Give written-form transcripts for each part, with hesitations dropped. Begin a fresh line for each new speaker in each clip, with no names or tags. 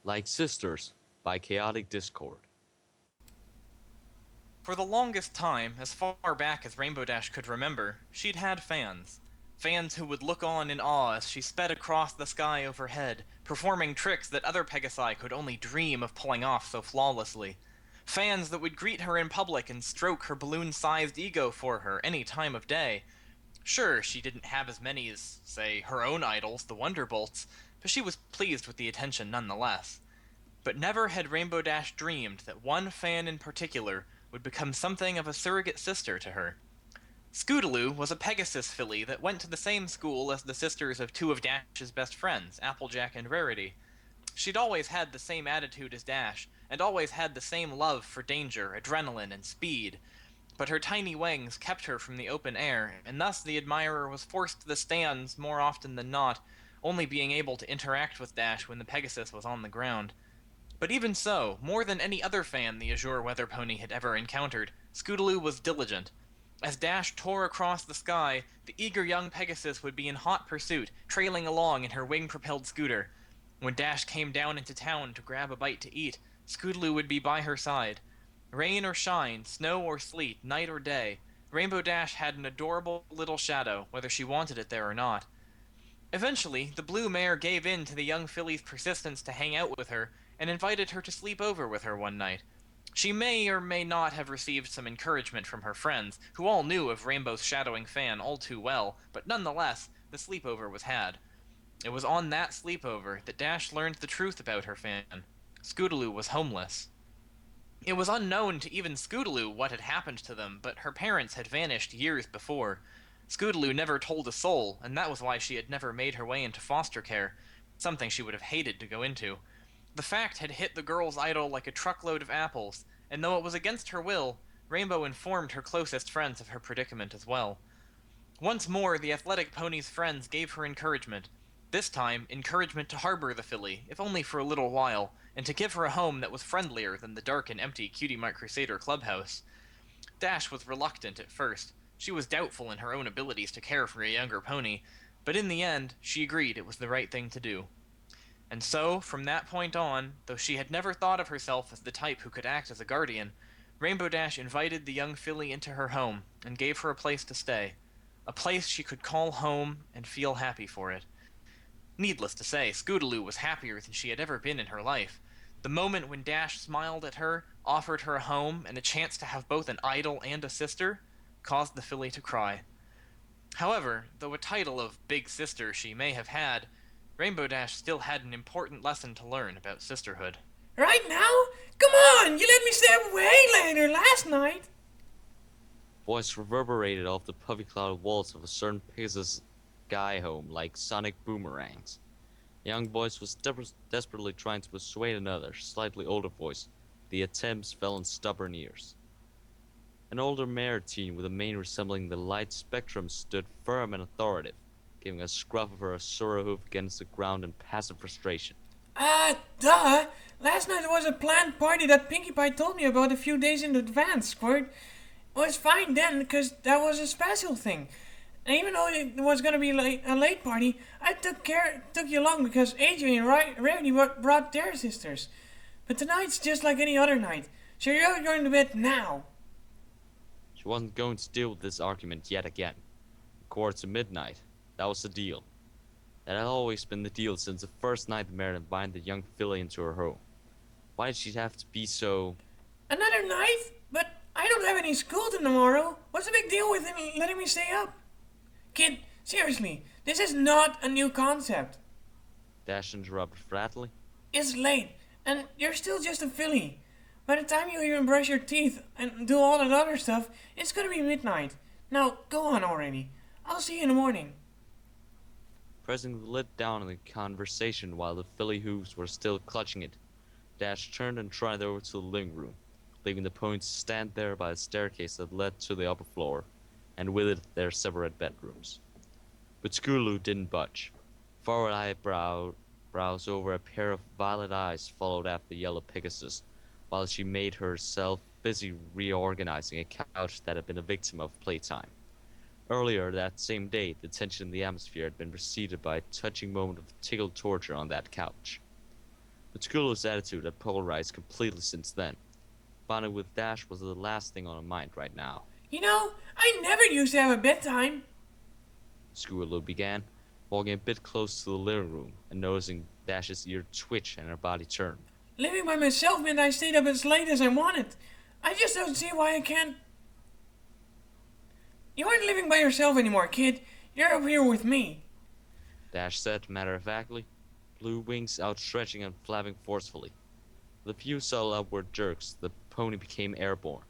Like Sisters by Chaotic Discord.
For the longest time, as far back as Rainbow Dash could remember, she'd had fans. Fans who would look on in awe as she sped across the sky overhead, performing tricks that other Pegasi could only dream of pulling off so flawlessly. Fans that would greet her in public and stroke her balloon-sized ego for her any time of day. Sure, she didn't have as many as, say, her own idols, the Wonderbolts, but she was pleased with the attention nonetheless. But never had Rainbow Dash dreamed that one fan in particular would become something of a surrogate sister to her. Scootaloo was a Pegasus filly that went to the same school as the sisters of two of Dash's best friends, Applejack and Rarity. She'd always had the same attitude as Dash, and always had the same love for danger, adrenaline, and speed. But her tiny wings kept her from the open air, and thus the admirer was forced to the stands more often than not, only being able to interact with Dash when the Pegasus was on the ground. But even so, more than any other fan the Azure Weather Pony had ever encountered, Scootaloo was diligent. As Dash tore across the sky, the eager young Pegasus would be in hot pursuit, trailing along in her wing-propelled scooter. When Dash came down into town to grab a bite to eat, Scootaloo would be by her side. Rain or shine, snow or sleet, night or day, Rainbow Dash had an adorable little shadow, whether she wanted it there or not. Eventually, the blue mare gave in to the young filly's persistence to hang out with her, and invited her to sleep over with her one night. She may or may not have received some encouragement from her friends, who all knew of Rainbow's shadowing fan all too well, but nonetheless, the sleepover was had. It was on that sleepover that Dash learned the truth about her fan. Scootaloo was homeless. It was unknown to even Scootaloo what had happened to them, but her parents had vanished years before. Scootaloo never told a soul, and that was why she had never made her way into foster care, something she would have hated to go into. The fact had hit the girl's idol like a truckload of apples, and though it was against her will, Rainbow informed her closest friends of her predicament as well. Once more, the athletic pony's friends gave her encouragement. This time, encouragement to harbor the filly, if only for a little while, and to give her a home that was friendlier than the dark and empty Cutie Mark Crusader clubhouse. Dash was reluctant at first. She was doubtful in her own abilities to care for a younger pony, but in the end, she agreed it was the right thing to do. And so, from that point on, though she had never thought of herself as the type who could act as a guardian, Rainbow Dash invited the young filly into her home and gave her a place to stay. A place she could call home and feel happy for it. Needless to say, Scootaloo was happier than she had ever been in her life. The moment when Dash smiled at her, offered her a home, and a chance to have both an idol and a sister, caused the filly to cry. However, though a title of Big Sister she may have had, Rainbow Dash still had an important lesson to learn about sisterhood.
Right now? Come on, you let me stay up way later last night.
Voice reverberated off the puffy cloud walls of a certain Pegasus guy home like sonic boomerangs. A young voice was desperately trying to persuade another, slightly older voice. The attempts fell on stubborn ears. An older mare teen with a mane resembling the light spectrum stood firm and authoritative, giving a scruff of her Asura hoof against the ground in passive frustration.
Duh. Last night was a planned party that Pinkie Pie told me about a few days in advance, Squirt. It was fine then, because that was a special thing. And even though it was going to be a late party, I took you along because Adrian and Rarity brought their sisters. But tonight's just like any other night, so you're going to bed now.
She wasn't going to deal with this argument yet again. A quarter to midnight. That was the deal. That had always been the deal since the first night the mare invited the young filly into her home. Why did she have to be so...
Another night? But I don't have any school tomorrow. What's the big deal with letting me stay up? Kid, seriously, this is not a new concept.
Dash interrupted flatly.
It's late, and you're still just a filly. By the time you even brush your teeth and do all that other stuff, it's gonna be midnight. Now, go on already. I'll see you in the morning.
Pressing the lid down on the conversation while the filly hooves were still clutching it, Dash turned and trotted over to the living room, leaving the pony to stand there by the staircase that led to the upper floor, and with it their separate bedrooms. But Scootaloo didn't budge. Forward eyebrows over a pair of violet eyes followed after the yellow Pegasus, while she made herself busy reorganizing a couch that had been a victim of playtime. Earlier that same day, the tension in the atmosphere had been preceded by a touching moment of tickled torture on that couch. But Scootaloo's attitude had polarized completely since then. Bonding with Dash was the last thing on her mind right now.
You know, I never used to have a bedtime.
Scootaloo began, walking a bit close to the living room and noticing Dash's ear twitch and her body turn.
Living by myself meant I stayed up as late as I wanted. I just don't see why I can't. You aren't living by yourself anymore, kid. You're up here with me.
Dash said matter-of-factly, blue wings outstretching and flapping forcefully. With a few subtle upward jerks, the pony became airborne.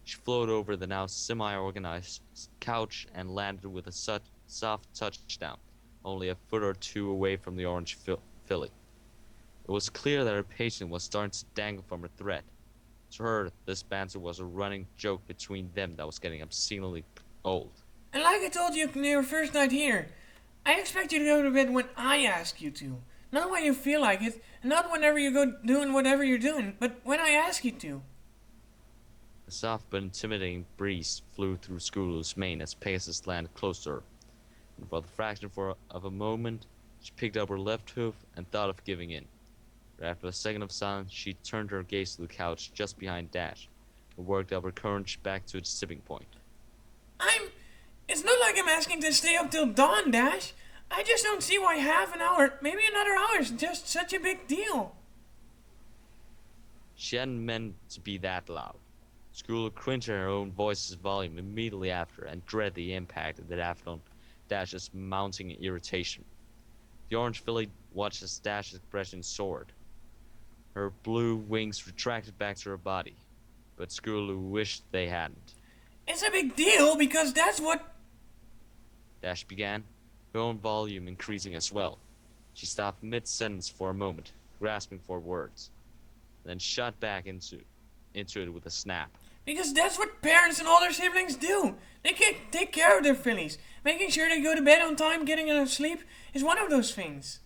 She floated over the now semi-organized couch and landed with a soft touchdown, only a foot or two away from the orange filly. It was clear that her patient was starting to dangle from her thread. To her, this banter was a running joke between them that was getting obscenely old.
And like I told you on your first night here, I expect you to go to bed when I ask you to. Not when you feel like it, and not whenever you go doing whatever you're doing, but when I ask you to.
A soft but intimidating breeze flew through Scootaloo's mane as Pegasus landed close to her, and for the fraction of a moment, she picked up her left hoof and thought of giving in. But after a second of silence, she turned her gaze to the couch just behind Dash, and worked up her courage back to its tipping point.
It's not like I'm asking to stay up till dawn, Dash. I just don't see why half an hour, maybe another hour is just such a big deal.
She hadn't meant to be that loud. Scootaloo cringed at her own voice's volume immediately after and dreaded the impact it had on Dash's mounting irritation. The orange filly watched as Dash's expression soared. Her blue wings retracted back to her body, but Scootaloo wished they hadn't.
It's a big deal because that's what...
Dash began, her own volume increasing as well. She stopped mid-sentence for a moment, grasping for words, then shot back into it with a snap.
Because that's what parents and older siblings do. They take care of their fillies. Making sure they go to bed on time, getting enough sleep, is one of those things.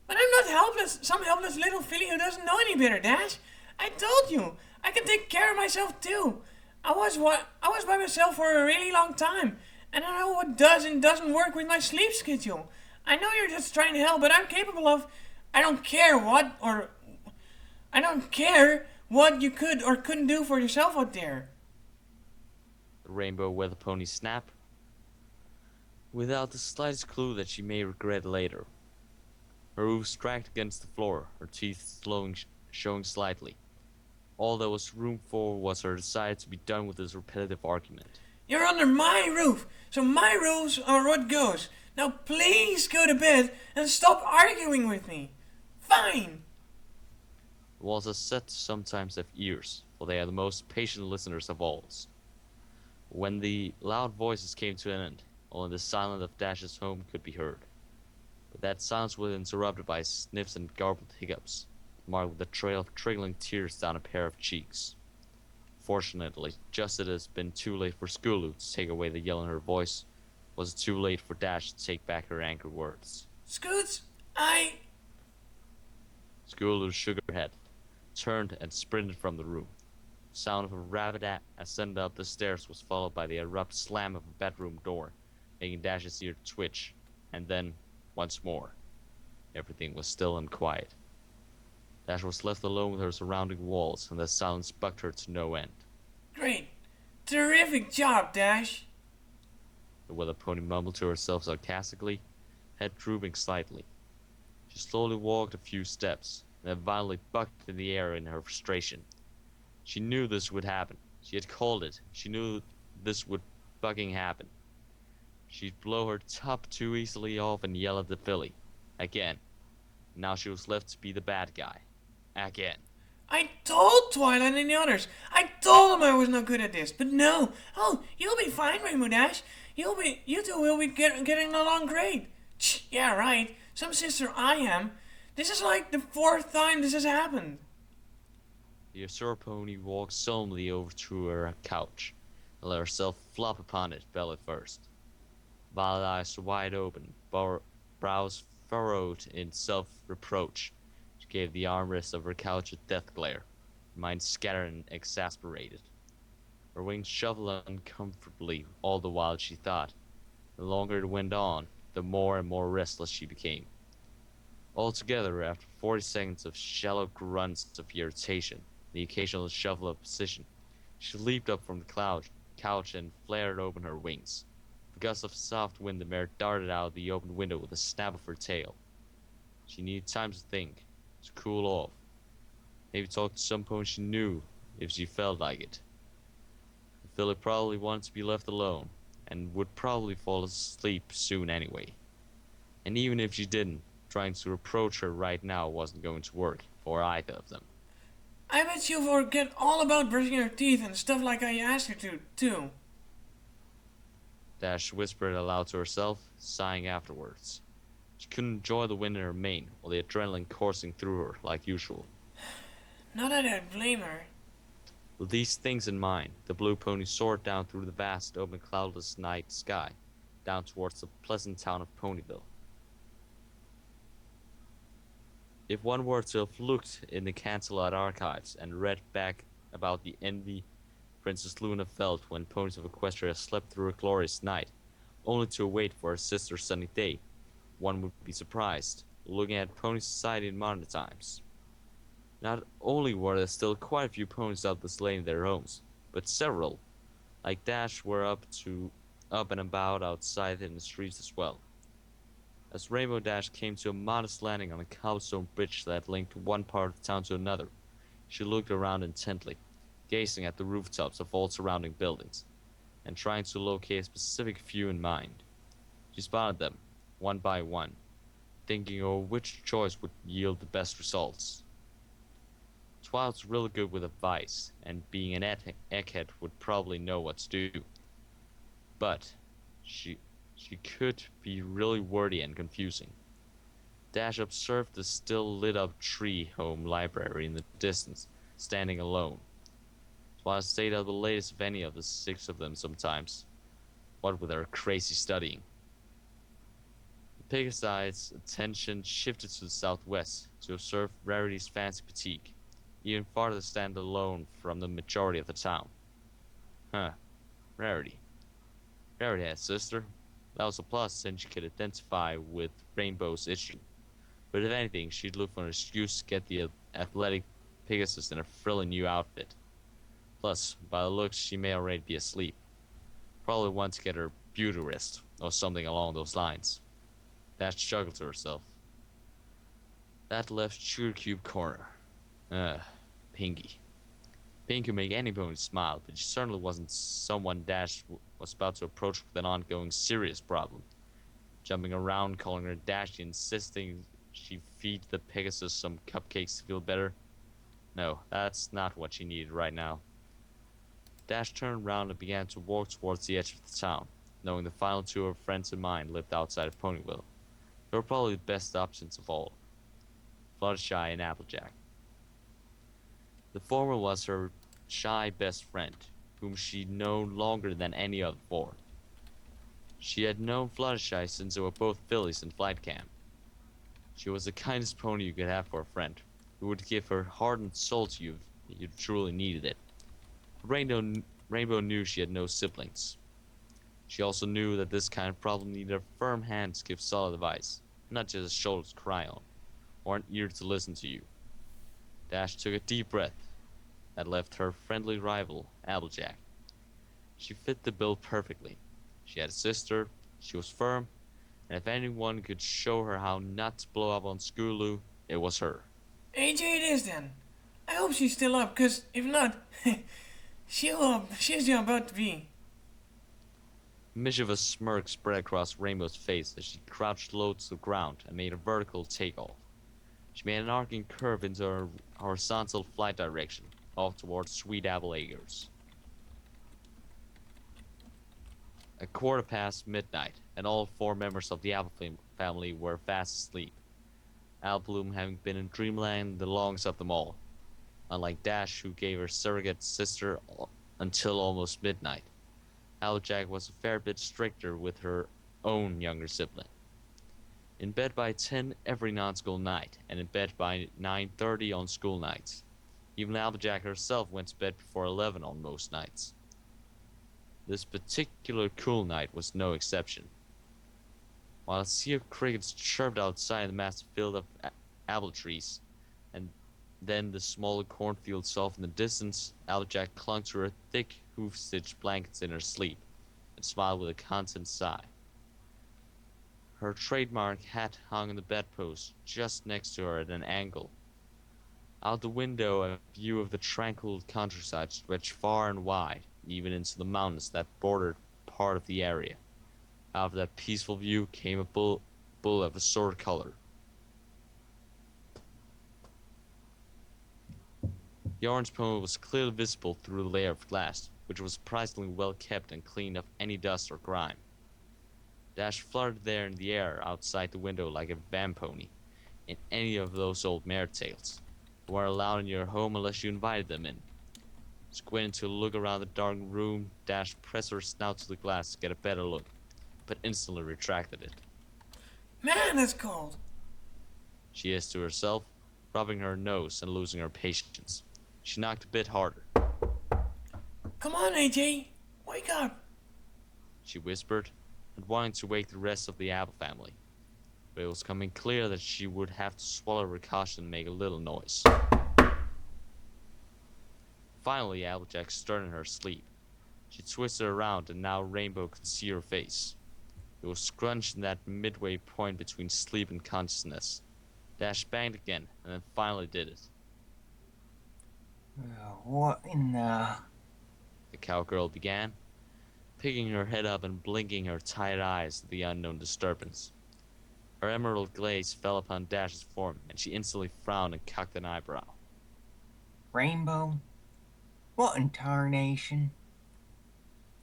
But I'm not helpless, some helpless little filly who doesn't know any better, Dash. I told you, I can take care of myself too. I was by myself for a really long time, and I know what does and doesn't work with my sleep schedule. I know you're just trying to help, but I'm capable of... I don't care what you could or couldn't do for yourself out there.
The rainbow weather pony snapped, without the slightest clue that she may regret later. Her hooves cracked against the floor, her teeth showing slightly. All there was room for was her desire to be done with this repetitive argument.
You're under my roof, so my rules are what goes. Now please go to bed and stop arguing with me. Fine.
The walls are said to sometimes have ears, for they are the most patient listeners of all. When the loud voices came to an end, only the silence of Dash's home could be heard. But that silence was interrupted by sniffs and garbled hiccups, marked with a trail of trickling tears down a pair of cheeks. Fortunately, just as it has been too late for Scootaloo to take away the yell in her voice, was it too late for Dash to take back her angry words.
Scoots,
Scootaloo shook her head, turned and sprinted from the room. The sound of a rapid ascent up the stairs was followed by the abrupt slam of a bedroom door, making Dash's ear twitch, and then, once more, everything was still and quiet. Dash was left alone with her surrounding walls, and the silence bucked her to no end.
Great. Terrific job, Dash.
The weather pony mumbled to herself sarcastically, head drooping slightly. She slowly walked a few steps, and then violently bucked in the air in her frustration. She knew this would happen. She had called it. She knew this would fucking happen. She'd blow her top too easily off and yell at the filly. Again. Now she was left to be the bad guy. Again.
I told Twilight and the others. I told them I was not good at this, but no. Oh, you'll be fine, Rainbow Dash. You two will be getting along great. Yeah, right. Some sister I am. This is like the 4th time this has happened.
The Azure pony walked solemnly over to her couch and let herself flop upon it, belly first. Violet eyes wide open, brows furrowed in self-reproach. She gave the armrest of her couch a death glare, her mind scattered and exasperated. Her wings shuffled uncomfortably all the while she thought. The longer it went on, the more and more restless she became. Altogether, after 40 seconds of shallow grunts of irritation, the occasional shuffle of position, she leaped up from the couch and flared open her wings. The gust of soft wind the mare darted out the open window with a snap of her tail. She needed time to think, to cool off, maybe talk to some pony she knew if she felt like it. Philip probably wanted to be left alone, and would probably fall asleep soon anyway. And even if she didn't, trying to approach her right now wasn't going to work for either of them.
I bet you forget all about brushing your teeth and stuff like I asked you to, too.
Dash whispered aloud to herself, sighing afterwards. She couldn't enjoy the wind in her mane, or the adrenaline coursing through her like usual.
Not that I blame her.
With these things in mind, the blue pony soared down through the vast, open, cloudless night sky, down towards the pleasant town of Ponyville. If one were to have looked in the Cancelot archives and read back about the envy Princess Luna felt when ponies of Equestria slept through a glorious night, only to await for her sister's sunny day, one would be surprised, looking at pony society in modern times. Not only were there still quite a few ponies out this lane in their homes, but several, like Dash, were up and about outside in the streets as well. As Rainbow Dash came to a modest landing on a cobblestone bridge that linked one part of town to another, she looked around intently, gazing at the rooftops of all surrounding buildings, and trying to locate a specific few in mind. She spotted them, one by one, thinking over which choice would yield the best results. Twilight's really good with advice, and being an egghead would probably know what to do. But she could be really wordy and confusing. Dash observed the still lit up tree home library in the distance, standing alone. Twilight stayed up the latest of any of the six of them sometimes, what with her crazy studying. The Pegaside's attention shifted to the southwest to observe Rarity's fancy boutique, even farther stand alone from the majority of the town. Huh, Rarity. Rarity had a sister. That was a plus since she could identify with Rainbow's issue. But if anything, she'd look for an excuse to get the athletic Pegasus in a frilly new outfit. Plus, by the looks, she may already be asleep. Probably want to get her beauty rest, or something along those lines. Dash chuckled to herself. That left Sugar Cube corner. Pinky. Pinky could make any pony smile, but she certainly wasn't someone Dash was about to approach with an ongoing serious problem. Jumping around, calling her Dash, insisting she feed the Pegasus some cupcakes to feel better. No, that's not what she needed right now. Dash turned around and began to walk towards the edge of the town, knowing the final two of her friends in mind lived outside of Ponyville. They were probably the best options of all. Fluttershy and Applejack. The former was her shy best friend, whom she'd known longer than any other four. She had known Fluttershy since they were both fillies in flight camp. She was the kindest pony you could have for a friend, who would give her heart and soul to you if you truly needed it. Rainbow knew she had no siblings. She also knew that this kind of problem needed a firm hand to give solid advice, not just a shoulder to cry on, or an ear to listen to you. Dash took a deep breath that left her friendly rival, Applejack. She fit the bill perfectly. She had a sister, she was firm, and if anyone could show her how not to blow up on Scootaloo, it was her.
AJ it is then. I hope she's still up, cause if not, she's about to be.
A mischievous smirk spread across Rainbow's face as she crouched low to the ground and made a vertical takeoff. She made an arcing curve into her horizontal flight direction, off towards Sweet Apple Acres. A quarter past midnight, and all four members of the Apple family were fast asleep. Applebloom having been in dreamland the longest of them all, unlike Dash, who gave her surrogate sister until almost midnight. Applejack was a fair bit stricter with her own younger sibling. In bed by 10 every non-school night, and in bed by 9:30 on school nights. Even Applejack herself went to bed before 11 on most nights. This particular cool night was no exception. while a sea of crickets chirped outside the massive field of apple trees, and then the smaller cornfields off in the distance. Applejack clung to her thick hoof-stitched blankets in her sleep, and smiled with a content sigh. Her trademark hat hung on the bedpost just next to her at an angle. Out the window, a view of the tranquil countryside stretched far and wide, even into the mountains that bordered part of the area. Out of that peaceful view came a bull of a sword color. The orange pony was clearly visible through the layer of glass, which was surprisingly well kept and clean of any dust or grime. Dash fluttered there in the air outside the window like a van pony in any of those old mare tales, who weren't allowed in your home unless you invited them in. Squinting to look around the dark room, Dash pressed her snout to the glass to get a better look, but instantly retracted it.
Man, that's cold.
She hissed to herself, rubbing her nose and losing her patience. She knocked a bit harder.
Come on, AJ. Wake up.
She whispered, and wanting to wake the rest of the Apple family. But it was coming clear that she would have to swallow her caution and make a little noise. Finally, Applejack stirred in her sleep. She twisted around, and now Rainbow could see her face. It was scrunched in that midway point between sleep and consciousness. Dash banged again, and then finally did it.
What in the...
The cowgirl began, picking her head up and blinking her tired eyes at the unknown disturbance. Her emerald glaze fell upon Dash's form, and she instantly frowned and cocked an eyebrow.
Rainbow? What in tarnation?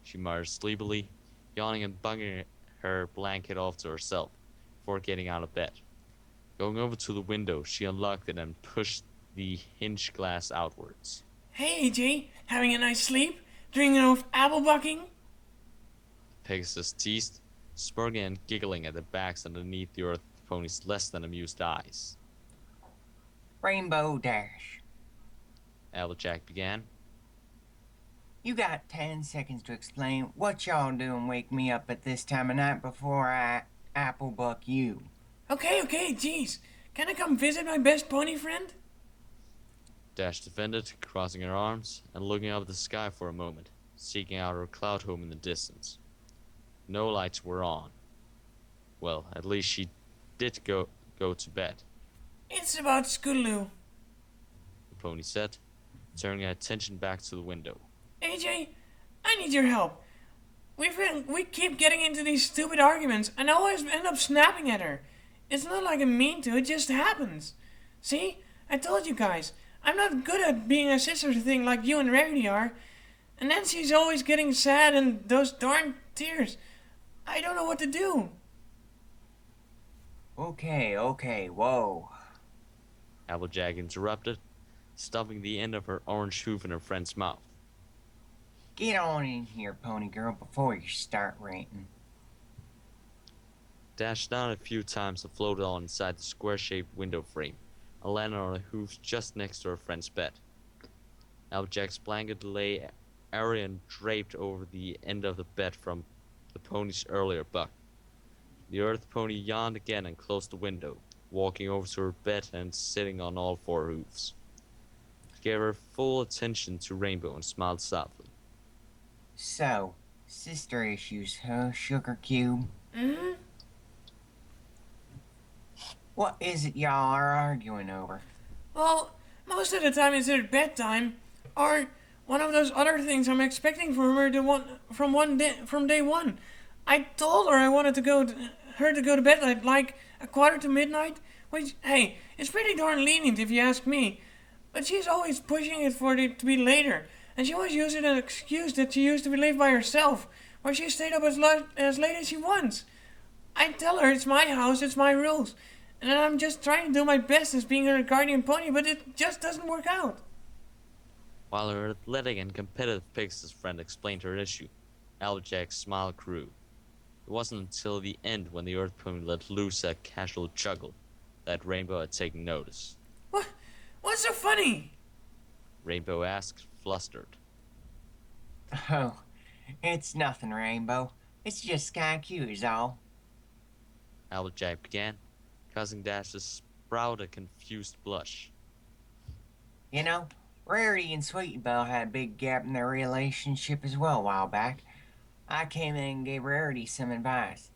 She muttered sleepily, yawning and bunging her blanket off to herself before getting out of bed. Going over to the window, she unlocked it and pushed the hinge glass outwards.
Hey, AJ. Having a nice sleep? Drinking off apple bucking?
Pegasus teased, smirking and giggling at the backs underneath the earth pony's less than amused eyes.
Rainbow Dash.
Applejack
began.
You got 10 seconds to explain what y'all doing wake me up at this time of night before I apple buck you.
Okay, jeez. Can I come visit my best pony friend?
Dash defended, crossing her arms and looking up at the sky for a moment, seeking out her cloud home in the distance. No lights were on. Well, at least she did go to bed,
It's about Scootaloo.
the pony said, turning her attention back to the window.
AJ, I need your help. We keep getting into these stupid arguments and I always end up snapping at her. It's not like I mean to, it just happens. See? I told you guys, I'm not good at being a sister thing like you and Rarity are. And then she's always getting sad and those darn tears. I don't know what to do.
Okay, whoa.
Applejack interrupted, stuffing the end of her orange hoof in her friend's mouth.
Get on in here, pony girl, before you start ranting.
Dashed down a few times and floated on inside the square-shaped window frame, and landed on her hooves just next to her friend's bed. Applejack's blanket lay airy and draped over the end of the bed from the pony's earlier buck. The earth pony yawned again and closed the window, walking over to her bed and sitting on all four hooves. She gave her full attention to Rainbow and smiled softly.
So, sister issues, huh, Sugar Cube?
Mm-hmm.
What is it y'all are arguing over?
Well, most of the time it's her bedtime, or one of those other things I'm expecting from her from day one. I told her I wanted her to go to bed at like 1:45, which, hey, it's pretty darn lenient if you ask me. But she's always pushing it for it to be later, and she always uses an excuse that she used to live by herself, where she stayed up as late as she wants. I tell her it's my house, it's my rules, and I'm just trying to do my best as being her guardian pony, but it just doesn't work out.
While her athletic and competitive Pegasus friend explained her issue, Applejack's smile grew. It wasn't until the end, when the earth pony let loose a casual chuckle, that Rainbow had taken notice.
What's so funny?
Rainbow asked, flustered.
Oh, it's nothing, Rainbow. It's just kinda cute is all.
Applejack began, causing Dash to sprout a confused blush.
You know, Rarity and Sweetie Belle had a big gap in their relationship as well a while back. I came in and gave Rarity some advice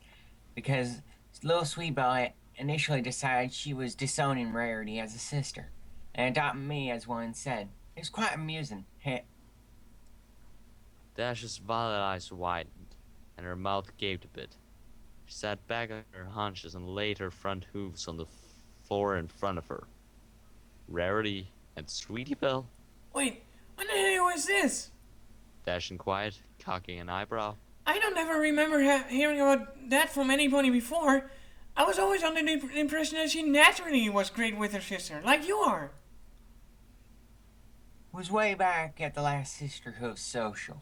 because little Sweet Belle initially decided she was disowning Rarity as a sister and adopting me as one instead. It was quite amusing. Heh.
Dash's violet eyes widened, and her mouth gaped a bit. She sat back on her haunches and laid her front hooves on the floor in front of her. Rarity and Sweetie Belle?
Wait, when the hell was this?
Dash inquired, cocking an eyebrow.
I don't ever remember hearing about that from anybody before. I was always under the impression that she naturally was great with her sister, like you are.
Was way back at the last sisterhood social.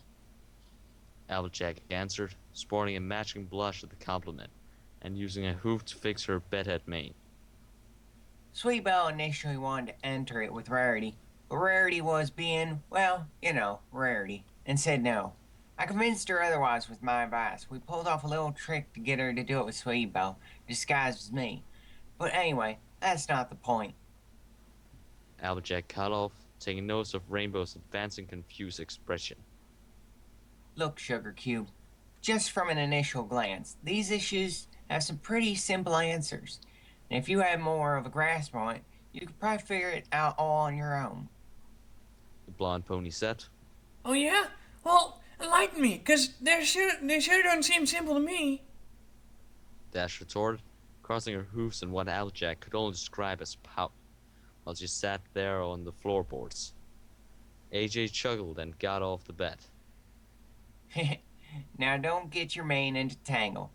Applejack answered, sporting a matching blush at the compliment, and using a hoof to fix her bedhead mane.
Sweet Belle initially wanted to enter it with Rarity, but Rarity was being, well, you know, Rarity, and said no. I convinced her otherwise with my advice. We pulled off a little trick to get her to do it with Sweet Belle, disguised as me. But anyway, that's not the point.
Applejack cut off, taking notice of Rainbow's advancing confused expression.
Look, Sugar Cube, just from an initial glance, these issues have some pretty simple answers. And if you had more of a grasp on it, you could probably figure it out all on your own.
The blonde pony said.
Oh yeah? Well, enlighten me, cause they sure don't seem simple to me.
Dash retorted, crossing her hoofs in what Applejack could only describe as pout, while she sat there on the floorboards. AJ chuckled and got off the bed.
Now don't get your mane into tangle.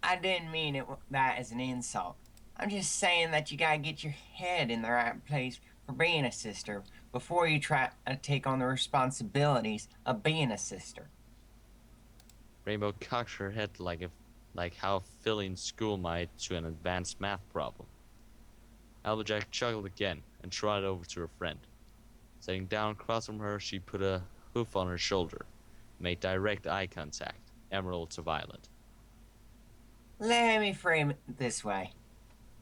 I didn't mean that as an insult. I'm just saying that you gotta get your head in the right place for being a sister before you try to take on the responsibilities of being a sister.
Rainbow cocked her head like how a filly in school might to an advanced math problem. Applejack chuckled again and trotted over to her friend. Sitting down across from her, she put a hoof on her shoulder, made direct eye contact, emerald to violet.
Let me frame it this way.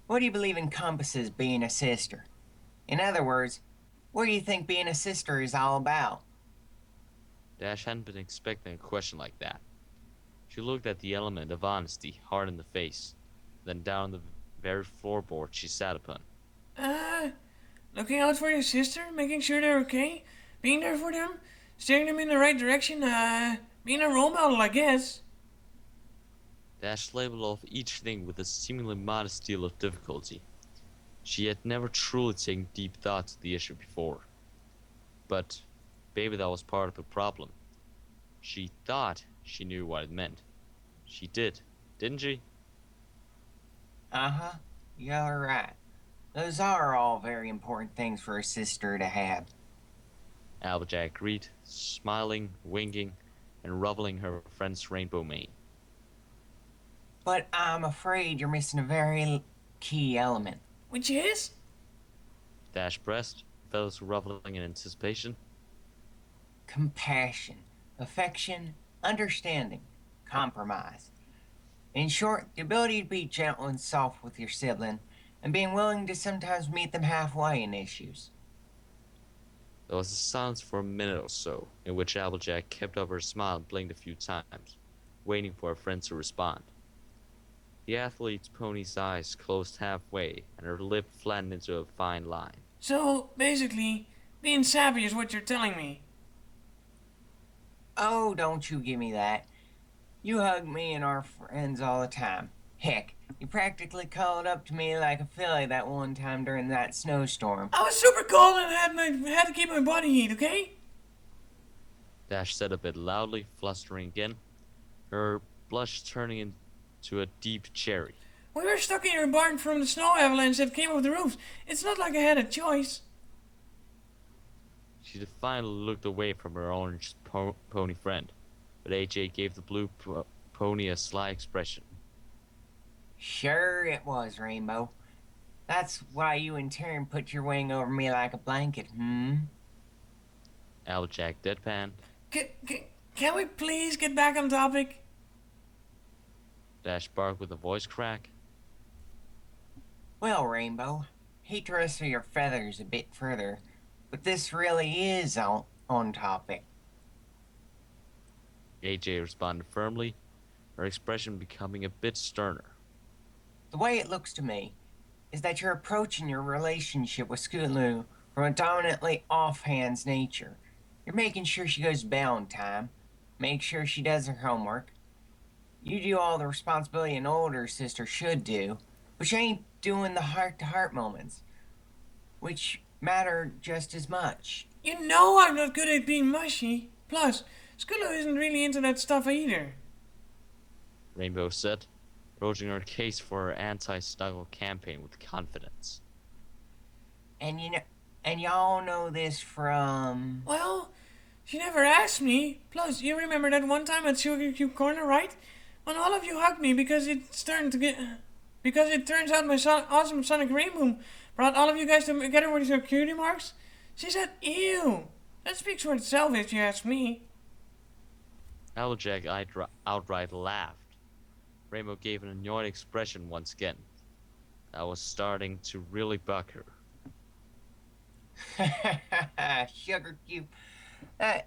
What do you believe encompasses being a sister? In other words, what do you think being a sister is all about?
Dash hadn't been expecting a question like that. She looked at the element of honesty hard in the face, then down the very floorboard she sat upon.
Looking out for your sister, making sure they're okay, being there for them, steering them in the right direction, being a role model, I guess.
Dash labeled off each thing with a seemingly modest deal of difficulty. She had never truly taken deep thought to the issue before. But maybe that was part of the problem. She thought she knew what it meant. She did, didn't she?
Uh-huh. You're right. Those are all very important things for a sister to have.
Applejack agreed, smiling, winking, and ruffling her friend's rainbow mane.
But I'm afraid you're missing a very key element.
Which is?
Dash pressed, fellows ruffling in anticipation.
Compassion, affection, understanding, compromise. In short, the ability to be gentle and soft with your sibling, and being willing to sometimes meet them halfway in issues.
There was a silence for a minute or so, in which Applejack kept up her smile and blinked a few times, waiting for her friend to respond. The athlete's pony's eyes closed halfway, and her lip flattened into a fine line.
So, basically, being sappy is what you're telling me.
Oh, don't you give me that. You hug me and our friends all the time. Heck, you practically called up to me like a filly that one time during that snowstorm.
I was super cold and had to keep my body heat, okay?
Dash said a bit loudly, flustering again, her blush turning into a deep cherry.
We were stuck in your barn from the snow avalanche that came off the roofs. It's not like I had a choice.
She defiantly looked away from her orange pony friend, but AJ gave the blue pony a sly expression.
Sure it was, Rainbow. That's why you in turn put your wing over me like a blanket,
Applejack deadpanned.
Can we please get back on topic?
Dash barked with a voice crack.
Well, Rainbow, hate to rustle your feathers a bit further, but this really is on topic.
AJ responded firmly, her expression becoming a bit sterner.
The way it looks to me is that you're approaching your relationship with Scootaloo from a dominantly offhand's nature. You're making sure she goes to bed on time, make sure she does her homework. You do all the responsibility an older sister should do, but you ain't doing the heart-to-heart moments, which matter just as much.
You know I'm not good at being mushy. Plus, Scootaloo isn't really into that stuff either.
Rainbow said, approaching her case for her anti-snuggle campaign with confidence.
And y'all know this from...
Well, she never asked me. Plus, you remember that one time at Sugar Cube Corner, right? When all of you hugged me because it turns out my awesome Sonic Rainboom brought all of you guys together with your cutie marks? She said, ew. That speaks for itself if you ask me.
Applejack outright laughed. Rainbow gave an annoyed expression once again. That was starting to really bug her.
Sugar Cube, that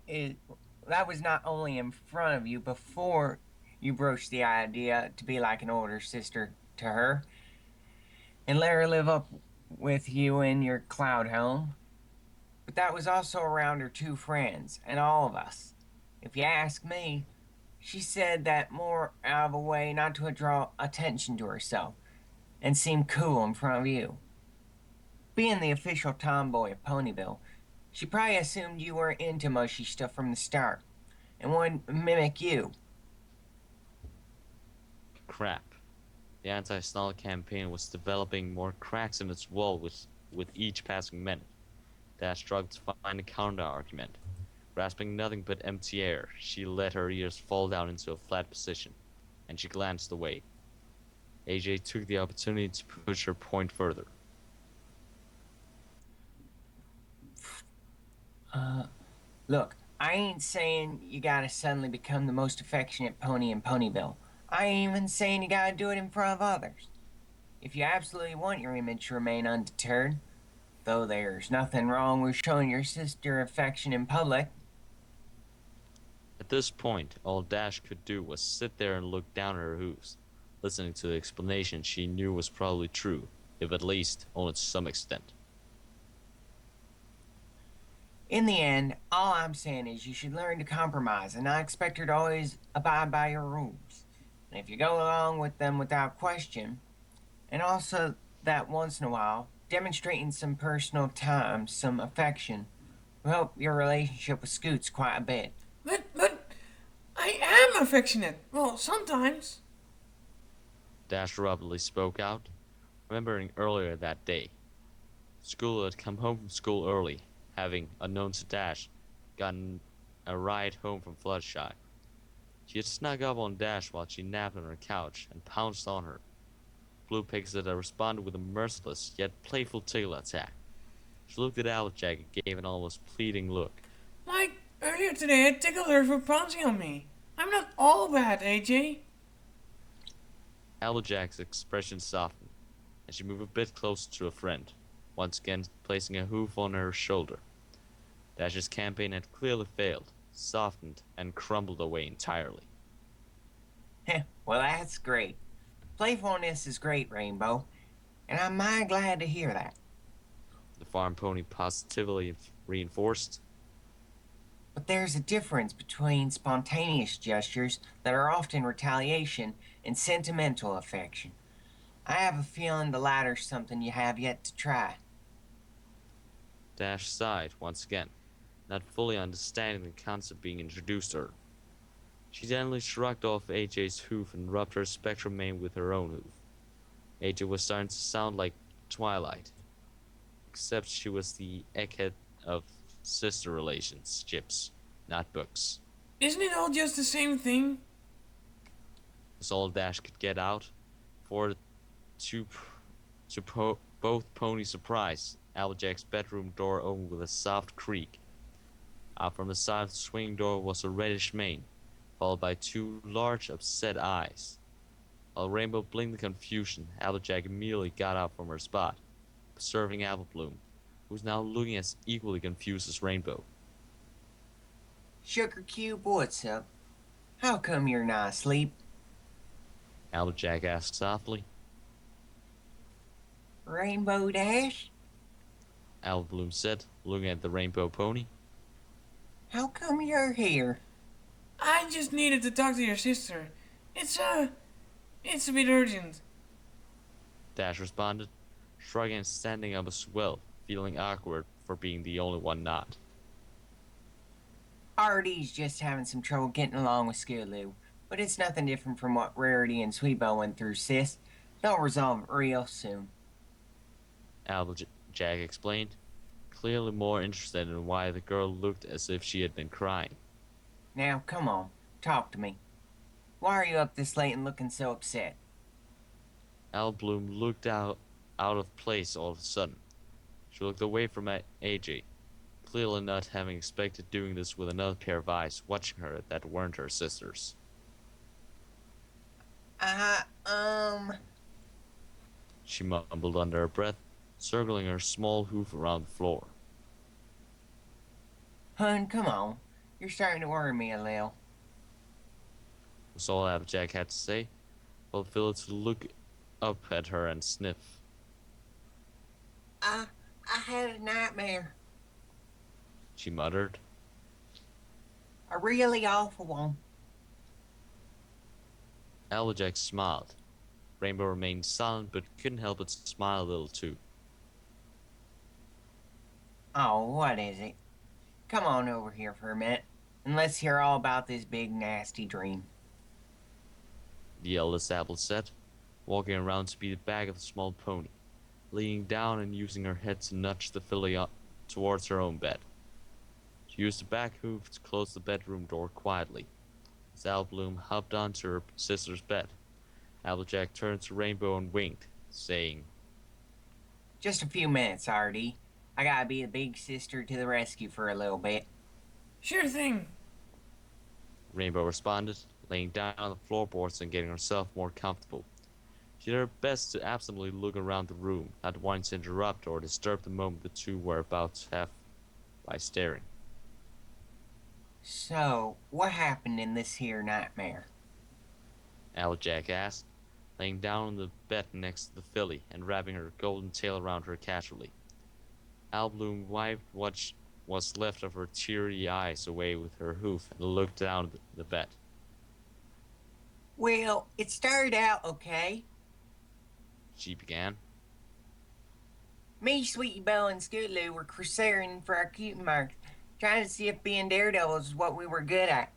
was not only in front of you before you broached the idea to be like an older sister to her and let her live up with you in your cloud home, but that was also around her two friends and all of us. If you ask me, she said that more out of a way not to draw attention to herself and seem cool in front of you. Being the official tomboy of Ponyville, she probably assumed you were into mushy stuff from the start and would mimic you.
Crap. The anti-snuggle campaign was developing more cracks in its wall with each passing minute. Dash struggled to find a counter-argument. Grasping nothing but empty air, she let her ears fall down into a flat position, and she glanced away. AJ took the opportunity to push her point further.
Look, I ain't saying you gotta suddenly become the most affectionate pony in Ponyville. I ain't even saying you gotta do it in front of others. If you absolutely want your image to remain undeterred, though there's nothing wrong with showing your sister affection in public.
At this point, all Dash could do was sit there and look down at her hooves, listening to the explanation she knew was probably true, if at least only to some extent.
In the end, all I'm saying is you should learn to compromise and not expect her to always abide by your rules. And if you go along with them without question, and also that once in a while, demonstrating some personal time, some affection, will help your relationship with Scoots quite a bit.
But, I am affectionate. Well, sometimes.
Dash abruptly spoke out, remembering earlier that day. School had come home from school early, having, unknown to Dash, gotten a ride home from Fluttershy. She had snuck up on Dash while she napped on her couch and pounced on her. Blue Pixie responded with a merciless yet playful tickle attack. She looked at Applejack and gave an almost pleading look.
Like, earlier today I tickled her for pouncing on me. I'm not all bad, AJ.
Applejack's expression softened, and she moved a bit closer to her friend, once again placing a hoof on her shoulder. Dash's campaign had clearly failed, softened, and crumbled away entirely.
Well, that's great. Playfulness is great, Rainbow, and I'm mighty glad to hear that.
The farm pony positively reinforced.
But there's a difference between spontaneous gestures that are often retaliation and sentimental affection. I have a feeling the latter's something you have yet to try.
Dash sighed once again, not fully understanding the concept being introduced to her. She gently shrugged off AJ's hoof and rubbed her spectrum mane with her own hoof. AJ was starting to sound like Twilight, except she was the egghead of sister relationships, not books.
Isn't it all just the same thing?
Was all Dash could get out. For both ponies' surprise, Applejack's bedroom door opened with a soft creak. Out from the side of the swinging door was a reddish mane, followed by two large, upset eyes. While Rainbow blinked in confusion, Applejack immediately got up from her spot, observing Applebloom, who was now looking as equally confused as Rainbow.
Sugar Cube, what's up? How come you're not asleep?
Applejack asked softly.
Rainbow Dash?
Applebloom said, looking at the rainbow pony.
How come you're here?
I just needed to talk to your sister. It's a bit urgent.
Dash responded, shrugging and standing up as well, feeling awkward for being the only one not.
Artie's just having some trouble getting along with Scootaloo, but it's nothing different from what Rarity and Sweetbo went through, sis. They'll resolve it real soon.
Applejack explained, clearly more interested in why the girl looked as if she had been crying.
Now, come on, talk to me. Why are you up this late and looking so upset?
Applebloom looked out of place all of a sudden. She looked away from AJ, clearly not having expected doing this with another pair of eyes watching her that weren't her sister's. She mumbled under her breath, circling her small hoof around the floor.
Hun, come on. You're starting to worry me a little.
Was all Applejack had to say, while Phyllis looked up at her and sniff.
I had a nightmare.
She muttered.
A really awful one.
Applejack smiled. Rainbow remained silent but couldn't help but smile a little too.
Oh, what is it? Come on over here for a minute, and let's hear all about this big nasty dream.
The eldest Apple said, walking around to be the back of the small pony, leaning down and using her head to nudge the filly up towards her own bed. She used the back hoof to close the bedroom door quietly. As Applebloom hopped onto her sister's bed, Applejack turned to Rainbow and winked, saying,
Just a few minutes, Artie. I gotta be the big sister to the rescue for a little bit.
Sure thing.
Rainbow responded, laying down on the floorboards and getting herself more comfortable. She did her best to absently look around the room, not wanting to interrupt or disturb the moment the two were about to have by staring.
So, what happened in this here nightmare?
Applejack asked, laying down on the bed next to the filly and wrapping her golden tail around her casually. Applebloom wiped what was left of her teary eyes away with her hoof and looked down at the bed.
Well, it started out okay.
She began.
Me, Sweetie Belle, and Scootaloo were crusading for our Cutie Mark, trying to see if being daredevils is what we were good at.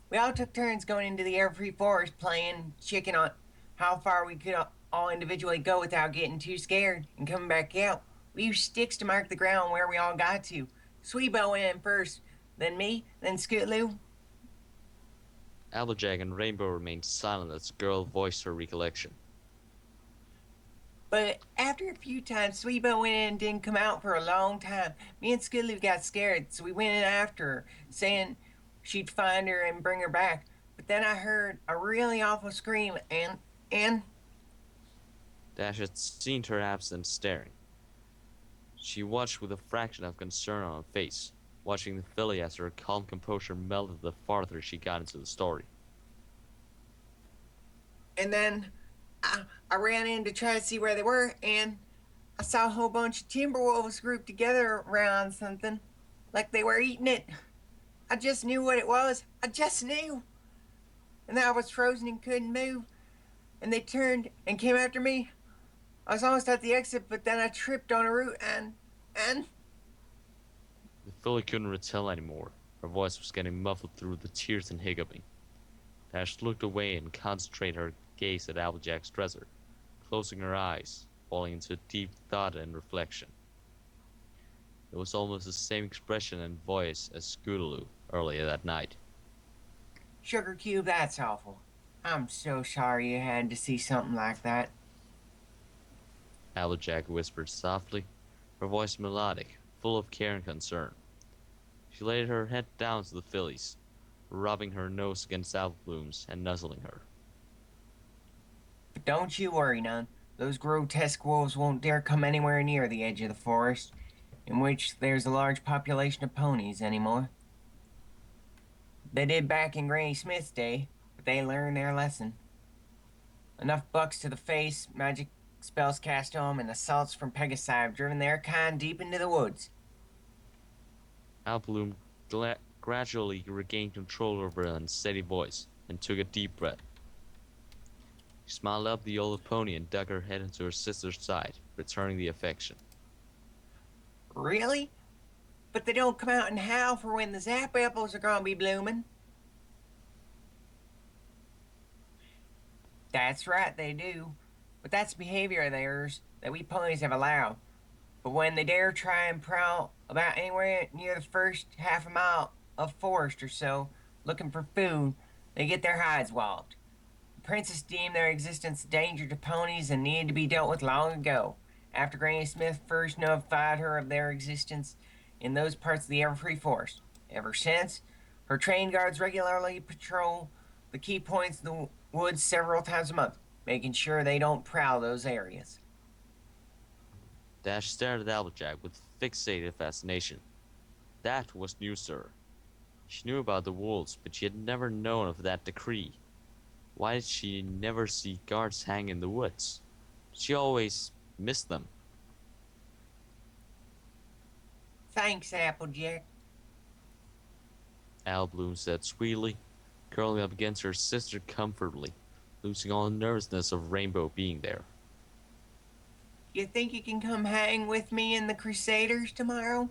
We all took turns going into the air-free forest playing chicken on how far we could all individually go without getting too scared and coming back out. We used sticks to mark the ground where we all got to. Sweetie Belle went in first, then me, then Scootaloo.
Applejack and Rainbow remained silent as the girl voiced her recollection.
But after a few times, Sweetie Belle went in and didn't come out for a long time. Me and Scootaloo got scared, so we went in after her, saying she'd find her and bring her back. But then I heard a really awful scream, and...
Dash had seen her absent staring. She watched with a fraction of concern on her face, watching the filly as her calm composure melted the farther she got into the story.
And then I ran in to try to see where they were, and I saw a whole bunch of timberwolves grouped together around something, like they were eating it. I just knew what it was. I just knew. And then I was frozen and couldn't move. And they turned and came after me. I was almost at the exit, but then I tripped on a root and...
The filly couldn't retell anymore. Her voice was getting muffled through the tears and hiccuping. Dash looked away and concentrated her gaze at Applejack's dresser, closing her eyes, falling into deep thought and reflection. It was almost the same expression and voice as Scootaloo earlier that night.
Sugar Cube, that's awful. I'm so sorry you had to see something like that.
Applejack whispered softly, her voice melodic, full of care and concern. She laid her head down to the filly's, rubbing her nose against Applebloom's and nuzzling her.
Don't you worry none. Those grotesque wolves won't dare come anywhere near the edge of the forest, in which there's a large population of ponies anymore. They did back in Granny Smith's day, but they learned their lesson. Enough bucks to the face, magic spells cast on 'em, and assaults from Pegasi have driven their kind deep into the woods.
Albloom gradually regained control over her unsteady voice and took a deep breath. She smiled up the old pony and dug her head into her sister's side, returning the affection.
Really? But they don't come out and howl for when the zap apples are gonna be blooming. That's right, they do. But that's behavior of theirs that we ponies have allowed. But when they dare try and prowl about anywhere near the first half a mile of forest or so, looking for food, they get their hides walloped. The princess deemed their existence a danger to ponies and needed to be dealt with long ago, after Granny Smith first notified her of their existence in those parts of the Everfree Forest. Ever since, her trained guards regularly patrol the key points in the woods several times a month, making sure they don't prowl those areas.
Dash stared at Applejack with fixated fascination. That was news to her. She knew about the wolves, but she had never known of that decree. Why did she never see guards hang in the woods? She always missed them.
Thanks, Applejack.
Albloom said sweetly, curling up against her sister comfortably, losing all nervousness of Rainbow being there.
You think you can come hang with me and the Crusaders tomorrow?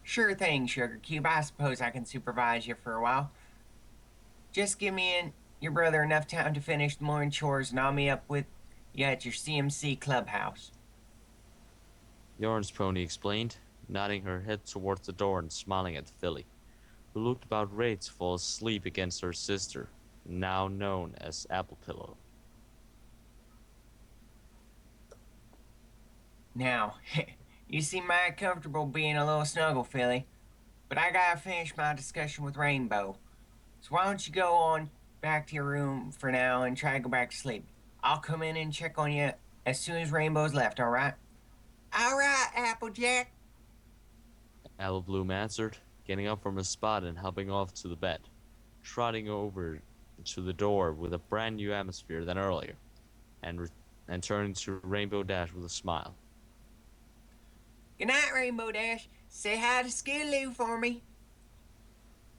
Sure thing, Sugar Cube. I suppose I can supervise you for a while. Just give me and your brother enough time to finish the morning chores and I'll meet up with you at your CMC clubhouse.
The orange pony explained, nodding her head towards the door and smiling at the filly, who looked about ready to fall asleep against her sister, now known as Apple Pillow.
Now, you seem mighty comfortable being a little snuggle, filly, but I gotta finish my discussion with Rainbow. So why don't you go on back to your room for now and try to go back to sleep. I'll come in and check on you as soon as Rainbow's left, alright? Alright, Applejack.
Applebloom answered, getting up from his spot and hopping off to the bed, trotting over to the door with a brand new atmosphere than earlier, and turning to Rainbow Dash with a smile.
Good night, Rainbow Dash. Say hi to Scootaloo for me.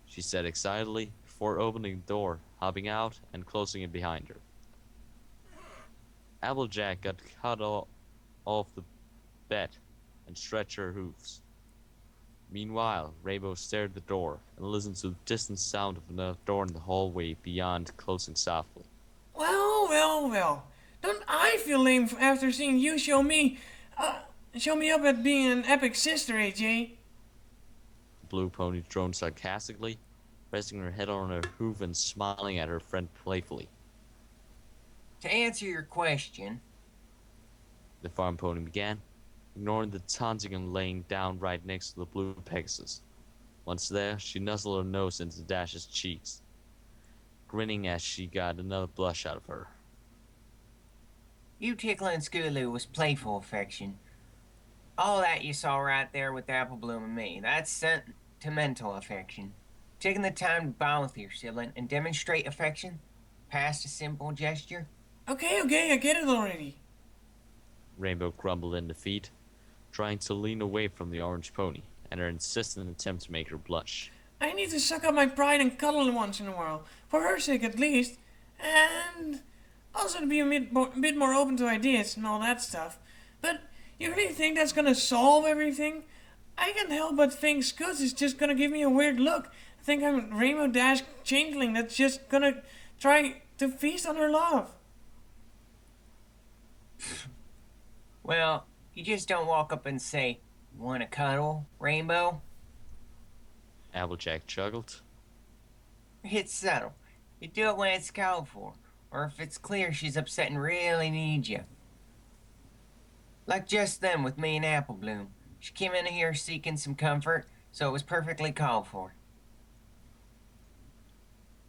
She said excitedly before opening the door, hopping out and closing it behind her. Applejack got cut off the bed and stretched her hooves. Meanwhile, Rainbow stared at the door and listened to the distant sound of another door in the hallway beyond closing softly.
Well, well, well. Don't I feel lame after seeing you show me up at being an epic sister, AJ?
The blue pony droned sarcastically, resting her head on her hoof and smiling at her friend playfully.
To answer your question,
The farm pony began, ignoring the taunting and laying down right next to the blue Pegasus. Once there, she nuzzled her nose into Dash's cheeks, grinning as she got another blush out of her.
you tickling Scootaloo was playful affection. All that you saw right there with Applebloom and me, that's sentimental affection. Taking the time to bond with your sibling and demonstrate affection past a simple gesture.
Okay, I get it already.
Rainbow grumbled in defeat, trying to lean away from the orange pony, and her insistent attempt to make her blush.
I need to suck up my pride and cuddle once in a while, for her sake at least, and also to be a bit more open to ideas and all that stuff. But you really think that's gonna solve everything? I can't help but think Scoots is just gonna give me a weird look. I think I'm a Rainbow Dash changeling that's just gonna try to feast on her love.
Well, you just don't walk up and say, "Wanna cuddle, Rainbow?"
Applejack chuckled.
It's subtle. You do it when it's called for, or if it's clear she's upset and really needs you. Like just then with me and Applebloom. She came in here seeking some comfort, so it was perfectly called for.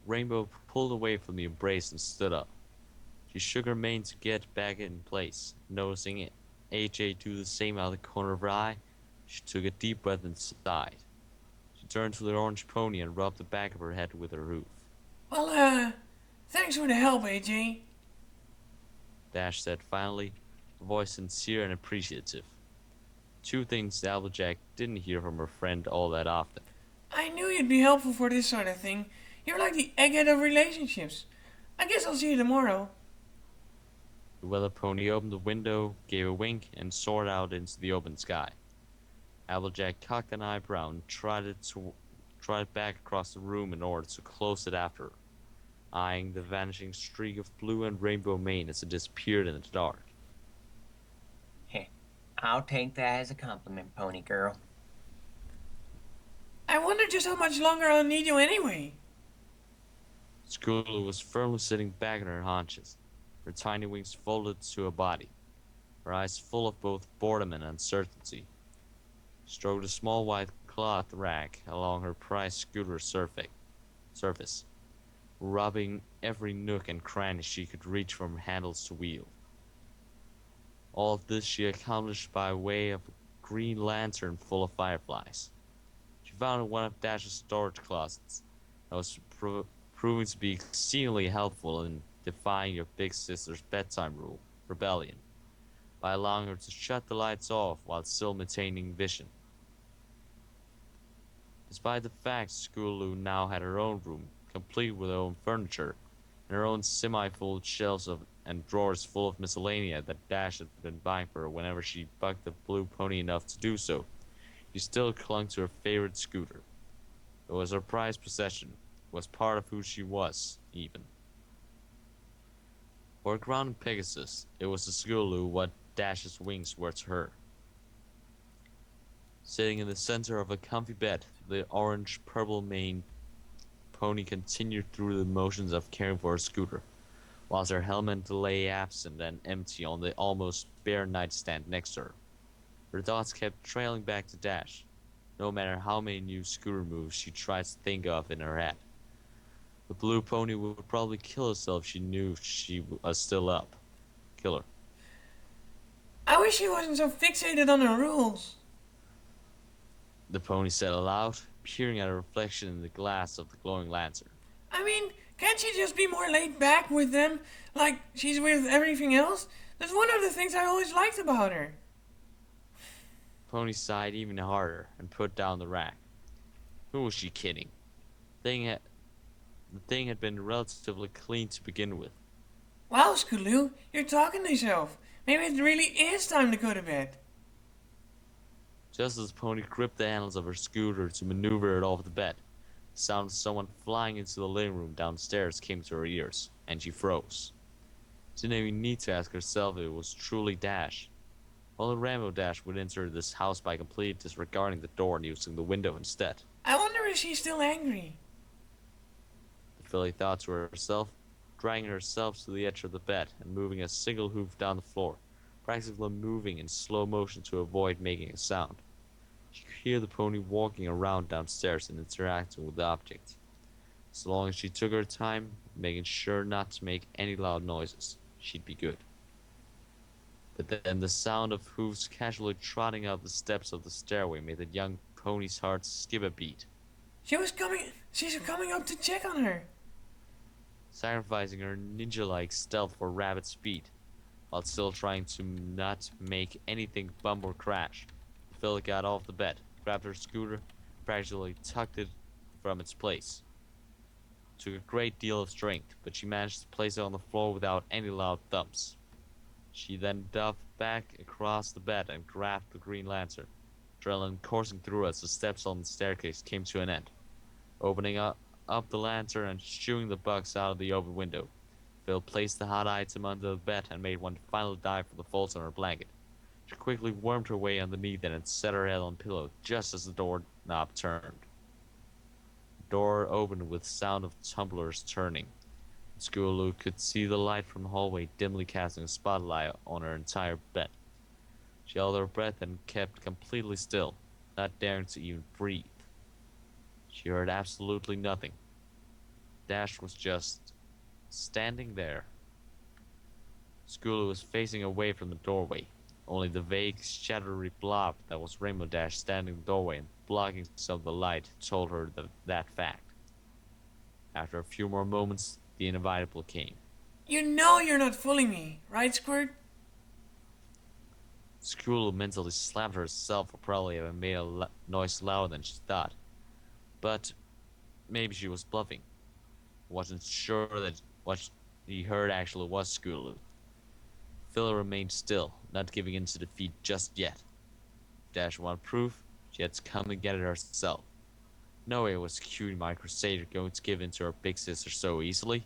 Rainbow pulled away from the embrace and stood up. She shook her mane to get back in place, noticing it. AJ do the same out of the corner of her eye. She took a deep breath and sighed. She turned to the orange pony and rubbed the back of her head with her hoof.
Well, thanks for the help, AJ.
Dash said finally, her voice sincere and appreciative. Two things Applejack didn't hear from her friend all that often.
I knew you'd be helpful for this sort of thing. You're like the egghead of relationships. I guess I'll see you tomorrow.
The weather pony opened the window, gave a wink, and soared out into the open sky. Applejack cocked an eyebrow and trotted back across the room in order to close it after her, eyeing the vanishing streak of blue and rainbow mane as it disappeared in the dark.
Heh, I'll take that as a compliment, pony girl.
I wonder just how much longer I'll need you anyway.
Scootaloo was firmly sitting back on her haunches, her tiny wings folded to her body, her eyes full of both boredom and uncertainty. She stroked a small white cloth rag along her prized scooter surface, rubbing every nook and cranny she could reach from handles to wheel. All of this she accomplished by way of a green lantern full of fireflies. She found in one of Dash's storage closets that was proving to be exceedingly helpful in defying your big sister's bedtime rule, rebellion, by allowing her to shut the lights off while still maintaining vision. Despite the fact Scootaloo now had her own room, complete with her own furniture, and her own semi-full shelves and drawers full of miscellanea that Dash had been buying for her whenever she bucked the blue pony enough to do so, she still clung to her favorite scooter. It was her prized possession, was part of who she was, even. For a grounded Pegasus, it was to Scootaloo what Dash's wings were to her. Sitting in the center of a comfy bed, the orange-purple maned pony continued through the motions of caring for her scooter, whilst her helmet lay absent and empty on the almost bare nightstand next to her. Her thoughts kept trailing back to Dash, no matter how many new scooter moves she tried to think of in her head. The blue pony would probably kill herself if she knew she was still up. Kill her.
I wish he wasn't so fixated on the rules.
The pony said aloud, peering at her reflection in the glass of the glowing lantern.
I mean, can't she just be more laid back with them, like she's with everything else? That's one of the things I always liked about her.
The pony sighed even harder and put down the rack. Who was she kidding? The thing had been relatively clean to begin with.
Wow, Scootaloo, you're talking to yourself. Maybe it really is time to go to bed.
Just as the pony gripped the handles of her scooter to maneuver it off the bed, the sound of someone flying into the living room downstairs came to her ears, and she froze. She didn't even need to ask herself if it was truly Dash. Only Rainbow Dash would enter this house by completely disregarding the door and using the window instead.
I wonder if she's still angry.
The filly thought to herself, dragging herself to the edge of the bed and moving a single hoof down the floor, practically moving in slow motion to avoid making a sound. She could hear the pony walking around downstairs and interacting with the objects. As long as she took her time, making sure not to make any loud noises, she'd be good. But then the sound of hooves casually trotting up the steps of the stairway made the young pony's heart skip a beat.
She's coming up to check on her.
Sacrificing her ninja-like stealth for rapid speed, while still trying to not make anything bump or crash, Phil got off the bed, grabbed her scooter, practically tucked it from its place. It took a great deal of strength, but she managed to place it on the floor without any loud thumps. She then dove back across the bed and grabbed the green lantern, adrenaline coursing through as the steps on the staircase came to an end. Opening up the lantern and shooing the bugs out of the open window, Phil placed the hot item under the bed and made one final dive for the folds on her blanket. She quickly wormed her way underneath it and set her head on the pillow just as the door knob turned. The door opened with the sound of tumblers turning. Scootaloo could see the light from the hallway dimly casting a spotlight on her entire bed. She held her breath and kept completely still, not daring to even breathe. She heard absolutely nothing. Dash was just standing there. Scootaloo was facing away from the doorway. Only the vague, shadowy blob that was Rainbow Dash standing in the doorway and blocking some of the light told her that fact. After a few more moments, the inevitable came.
You know you're not fooling me, right, Squirt?
Scootaloo mentally slapped herself for probably having made a noise louder than she thought. But maybe she was bluffing. Wasn't sure that what he heard actually was Scootaloo. Phil remained still, not giving in to defeat just yet. Dash wanted proof, she had to come and get it herself. No way was Cutie Mark Crusader going to give in to her big sister so easily.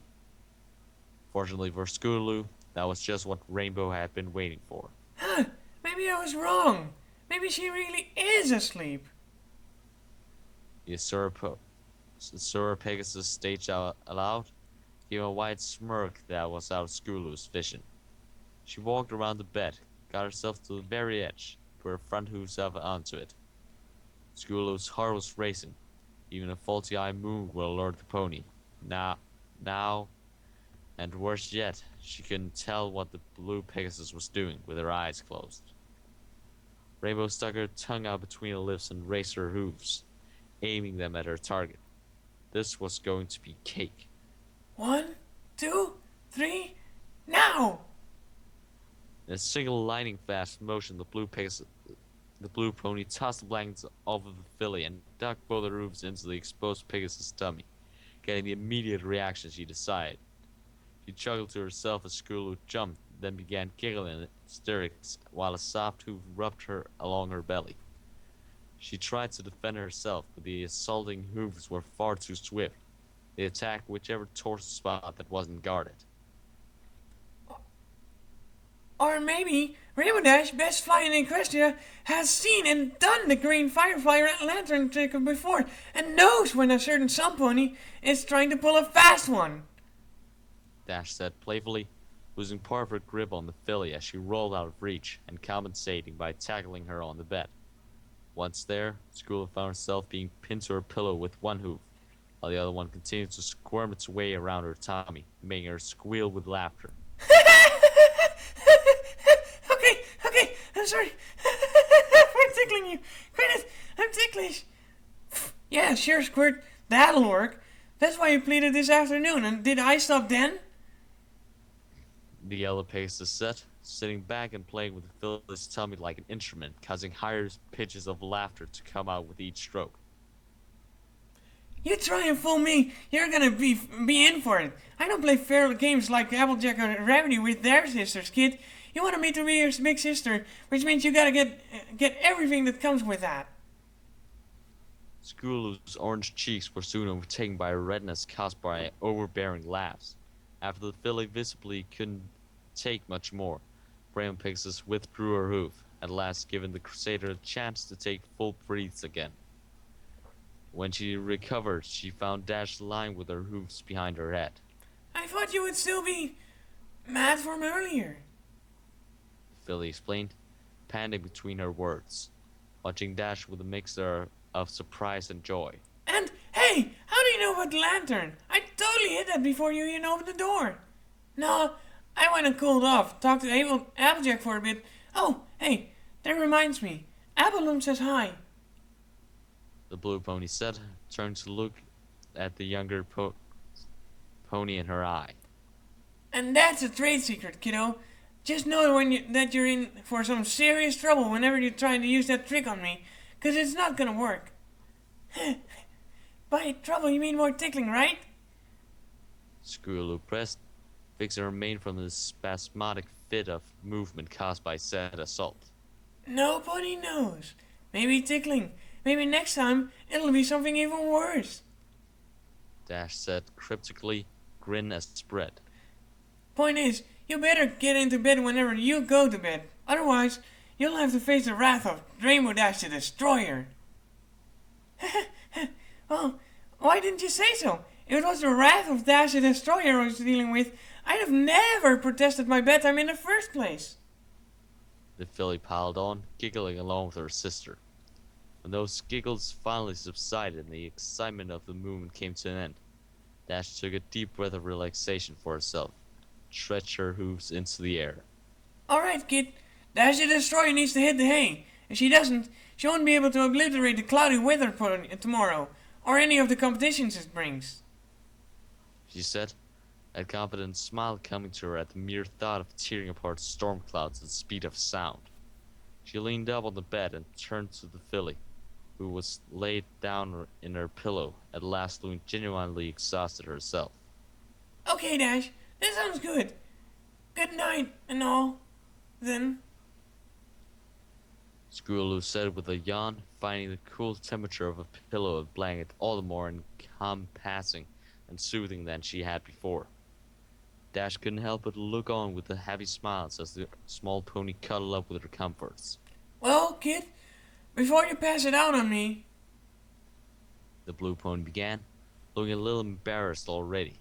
Fortunately for Scootaloo, that was just what Rainbow had been waiting for.
Huh, maybe I was wrong. Maybe she really is asleep.
The Azura Pegasus staged out aloud, gave a wide smirk that was out of Scootaloo's vision. She walked around the bed, got herself to the very edge, put her front hooves up onto it. Scootaloo's heart was racing. Even a faulty eye move will alert the pony. Now, and worse yet, she couldn't tell what the blue Pegasus was doing with her eyes closed. Rainbow stuck her tongue out between her lips and raised her hooves, aiming them at her target. This was going to be cake.
1, 2, 3, now!
In a single lightning fast motion, the blue pony tossed the blankets off of the filly and ducked both her hooves into the exposed Pegasus' tummy, getting the immediate reaction she desired. She chuckled to herself as Scootaloo jumped, then began giggling in hysterics while a soft hoof rubbed her along her belly. She tried to defend herself, but the assaulting hooves were far too swift. They attacked whichever torso spot that wasn't guarded.
Or maybe Rainbow Dash, best flying in Equestria, has seen and done the green firefly lantern trick before and knows when a certain sun pony is trying to pull a fast one.
Dash said playfully, losing part of her grip on the filly as she rolled out of reach and compensating by tackling her on the bed. Once there, Scootaloo found herself being pinned to her pillow with one hoof, while the other one continued to squirm its way around her tummy, making her squeal with laughter.
Okay, I'm sorry for tickling you. Quit it, I'm ticklish. Yeah, sure, Squirt, that'll work. That's why you pleaded this afternoon, and did I stop then?
The yellow Pegasus said, sitting back and playing with the filly's tummy like an instrument, causing higher pitches of laughter to come out with each stroke.
You try and fool me, you're gonna be in for it. I don't play fair games like Applejack or Rarity with their sisters, kid. You wanted me to be your big sister, which means you gotta get everything that comes with that.
Scootaloo's orange cheeks were soon overtaken by a redness caused by overbearing laughs. After the filly visibly couldn't take much more, Rainbow Pegasus withdrew her hoof, at last giving the Crusader a chance to take full breaths again. When she recovered, she found Dash lying with her hoofs behind her head.
I thought you would still be mad from earlier.
The filly explained, panting between her words, watching Dash with a mixture of surprise and joy.
And, hey, how do you know about the lantern? I totally hit that before you even opened the door. No, I went and cooled off, talked to Applejack for a bit. Oh, hey, that reminds me. Applebloom says hi.
The blue pony said, turned to look at the younger pony in her eye.
And that's a trade secret, kiddo. Just know that you're in for some serious trouble whenever you're trying to use that trick on me, 'cause it's not gonna work. By trouble, you mean more tickling, right?
Scootaloo pressed, fixing her mane from the spasmodic fit of movement caused by said assault.
Nobody knows. Maybe tickling. Maybe next time it'll be something even worse.
Dash said cryptically, grin as spread.
Point is, you better get into bed whenever you go to bed. Otherwise, you'll have to face the wrath of Rainbow Dash the Destroyer. Well, why didn't you say so? If it was the wrath of Dash the Destroyer I was dealing with, I'd have never protested my bedtime in the first place.
The filly piled on, giggling along with her sister. When those giggles finally subsided and the excitement of the movement came to an end, Dash took a deep breath of relaxation for herself, stretched her hooves into the air.
Alright, kid. Dash the Destroyer needs to hit the hay. If she doesn't, she won't be able to obliterate the cloudy weather tomorrow, or any of the competitions it brings.
She said, a confident smile coming to her at the mere thought of tearing apart storm clouds at the speed of sound. She leaned up on the bed and turned to the filly, who was laid down in her pillow, at last looking genuinely exhausted herself.
Okay, Dash, that sounds good. Good night and all. Then.
Scootaloo said with a yawn, finding the cool temperature of a pillow and blanket all the more encompassing and soothing than she had before. Dash couldn't help but look on with a happy smile as the small pony cuddled up with her comforts.
Well, kid, before you pass it out on me.
The blue pony began, looking a little embarrassed already,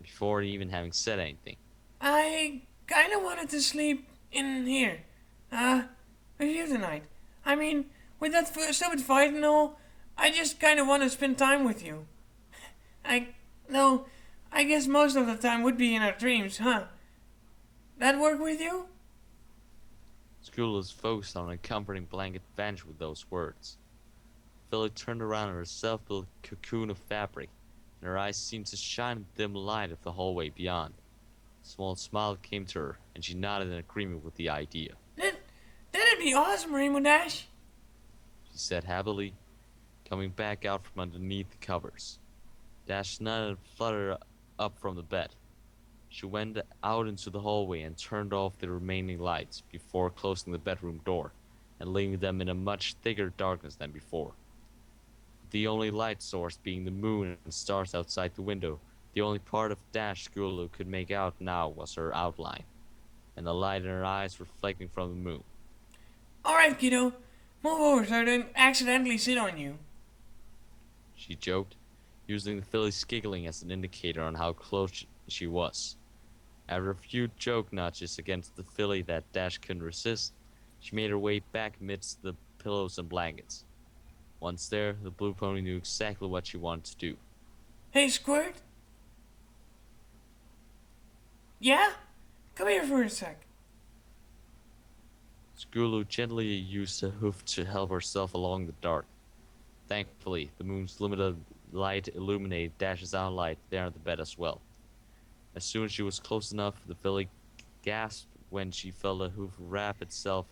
before even having said anything.
I kinda wanted to sleep in here. With you tonight. I mean, with that stupid fight and all, I just kinda want to spend time with you. I guess most of the time would be in our dreams, huh? That work with you?
Scootaloo's focused on a comforting blanket vanished with those words. Philly turned around in her self-built cocoon of fabric, and her eyes seemed to shine in the dim light of the hallway beyond. A small smile came to her, and she nodded in agreement with the idea.
That'd be awesome, Rainbow Dash.
She said happily, coming back out from underneath the covers. Dash nodded and fluttered up from the bed. She went out into the hallway and turned off the remaining lights before closing the bedroom door and leaving them in a much thicker darkness than before. The only light source being the moon and stars outside the window, the only part of Dash Scootaloo could make out now was her outline, and the light in her eyes reflecting from the moon.
Alright, kiddo. Move over so I don't accidentally sit on you.
She joked, using the filly's giggling as an indicator on how close she was. After a few joke notches against the filly that Dash couldn't resist, she made her way back amidst the pillows and blankets. Once there, the blue pony knew exactly what she wanted to do.
Hey, Squirt? Yeah? Come here for a sec.
Scootaloo gently used a hoof to help herself along the dark. Thankfully, the moon's limited light illuminated Dash's outline there on the bed as well. As soon as she was close enough, the filly gasped when she felt a hoof wrap itself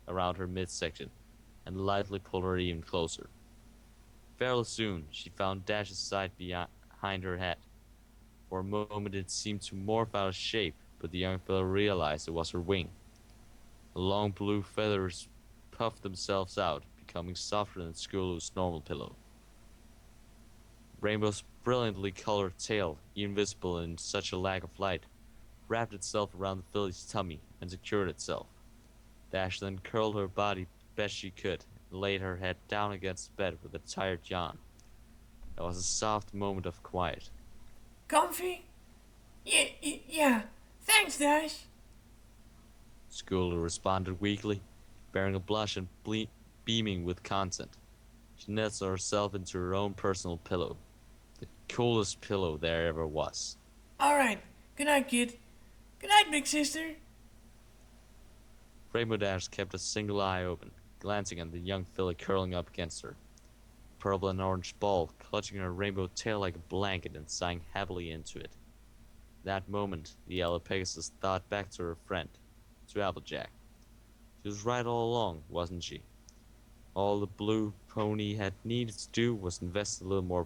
around her midsection and lightly pulled her even closer. Fairly soon, she found Dash's side behind her head. For a moment it seemed to morph out of shape, but the young fellow realized it was her wing. The long blue feathers puffed themselves out, becoming softer than Scootaloo's normal pillow. Rainbow's brilliantly colored tail, even visible in such a lack of light, wrapped itself around the filly's tummy and secured itself. Dash then curled her body best she could and laid her head down against the bed with a tired yawn. There was a soft moment of quiet.
Comfy? Yeah. Thanks, Dash.
Scootaloo responded weakly, bearing a blush and beaming with content. She nestled herself into her own personal pillow, the coolest pillow there ever was.
Alright. Good night, kid. Good night, big sister.
Rainbow Dash kept a single eye open, glancing at the young filly curling up against her, a purple and orange ball clutching her rainbow tail like a blanket and sighing happily into it. That moment, the yellow Pegasus thought back to her friend, to Applejack. She was right all along, wasn't she? All the blue pony had needed to do was invest a little more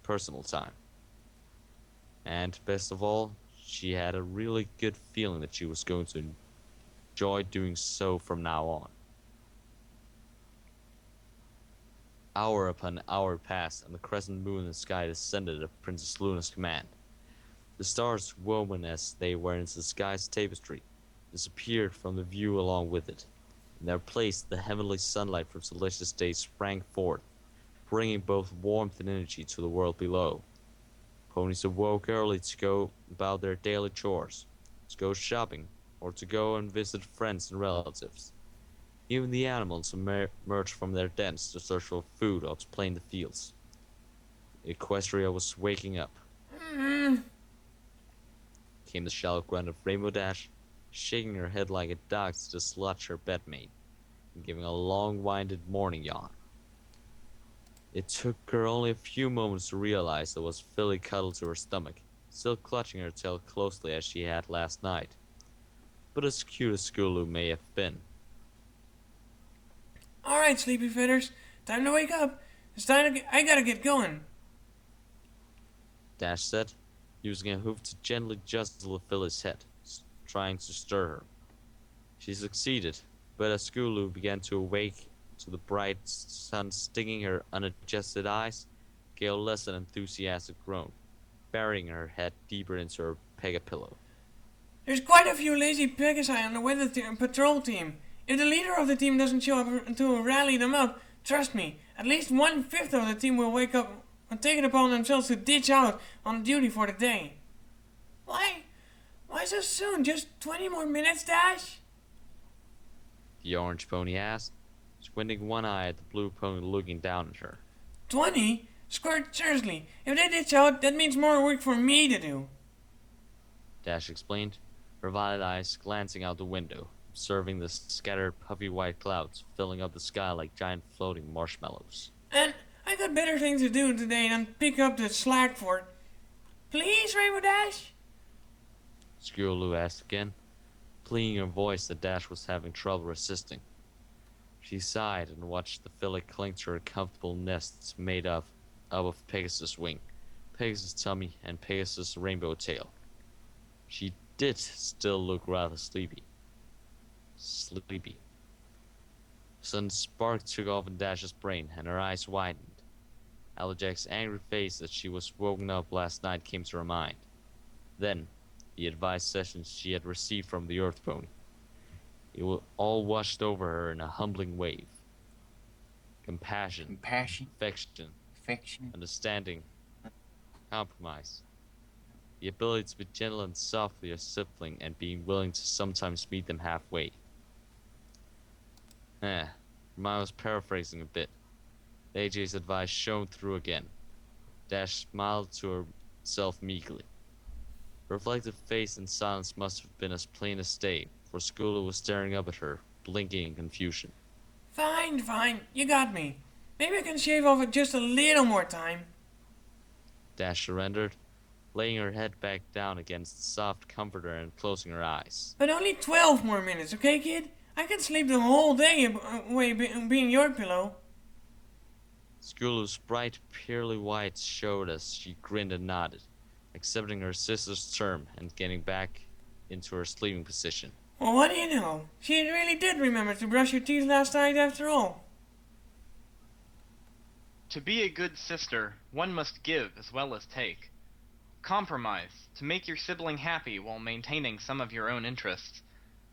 personal time. And best of all, she had a really good feeling that she was going to enjoy doing so from now on. Hour upon hour passed, and the crescent moon in the sky descended at Princess Luna's command. The stars, woven as they were into the sky's tapestry, disappeared from the view along with it. In their place, the heavenly sunlight from delicious days sprang forth, bringing both warmth and energy to the world below. Ponies awoke early to go about their daily chores, to go shopping, or to go and visit friends and relatives. Even the animals emerged from their dens to search for food or to play in the fields. Equestria was waking up. came the shallow grunt of Rainbow Dash, shaking her head like a dog to dislodge her bedmate, and giving a long-winded morning yawn. It took her only a few moments to realize that was Philly cuddled to her stomach, still clutching her tail closely as she had last night. But as cute as Scootaloo may have been,
Alright, sleepy feathers. Time to wake up. It's time to I gotta get going.
Dash said, using a hoof to gently jostle Philly's head, trying to stir her. She succeeded, but as Scootaloo began to awake to the bright sun stinging her unadjusted eyes, gave less an enthusiastic groan, burying her head deeper into her pega pillow.
There's quite a few lazy Pegasi on the patrol team. If the leader of the team doesn't show up to rally them up, trust me, at least 1/5 of the team will wake up and take it upon themselves to ditch out on duty for the day. Why? Why so soon? Just 20 more minutes, Dash?
The orange pony asked, squinting one eye at the blue pony looking down at her.
20? Squirt, seriously, if they ditch out, that means more work for me to do.
Dash explained, her violet eyes glancing out the window, observing the scattered puffy white clouds filling up the sky like giant floating marshmallows.
And I got better things to do today than pick up the slack for it. Please, Rainbow Dash?
Scootaloo asked again, pleading her voice that Dash was having trouble resisting. She sighed and watched the filly cling to her comfortable nests made up of Pegasus' wing, Pegasus' tummy, and Pegasus' rainbow tail. She did still look rather sleepy. Sleepy. A sudden spark took off in Dash's brain, and her eyes widened. Applejack's angry face that she was woken up last night came to her mind. Then, the advice sessions she had received from the Earth Pony. It all washed over her in a humbling wave. Compassion, affection, understanding, compromise. The ability to be gentle and soft with your sibling and being willing to sometimes meet them halfway. Hermione was paraphrasing a bit. AJ's advice shone through again. Dash smiled to herself meekly. Her reflective face in silence must have been as plain as day, for Scootaloo was staring up at her, blinking in confusion.
Fine, fine, you got me. Maybe I can shave off it just a little more time.
Dash surrendered, laying her head back down against the soft comforter and closing her eyes.
But only 12 more minutes, okay, kid? I can sleep the whole day away being your pillow.
Scootaloo's bright, pearly whites showed as she grinned and nodded, accepting her sister's term and getting back into her sleeping position.
Well, what do you know? She really did remember to brush your teeth last night after all.
To be a good sister, one must give as well as take. Compromise, to make your sibling happy while maintaining some of your own interests.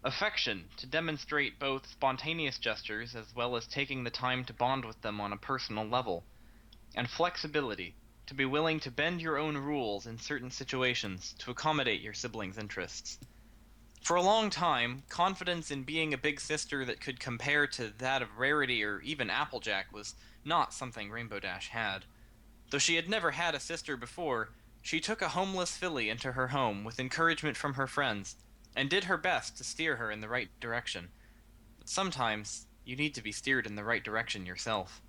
Affection, to demonstrate both spontaneous gestures as well as taking the time to bond with them on a personal level. And flexibility, to be willing to bend your own rules in certain situations to accommodate your siblings' interests. For a long time, confidence in being a big sister that could compare to that of Rarity or even Applejack was not something Rainbow Dash had. Though she had never had a sister before, she took a homeless filly into her home with encouragement from her friends, and did her best to steer her in the right direction. But sometimes, you need to be steered in the right direction yourself.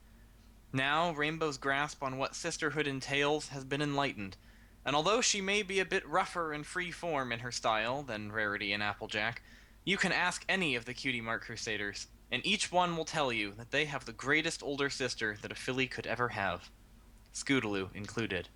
Now, Rainbow's grasp on what sisterhood entails has been enlightened, and although she may be a bit rougher and free-form in her style than Rarity and Applejack, you can ask any of the Cutie Mark Crusaders, and each one will tell you that they have the greatest older sister that a filly could ever have. Scootaloo included.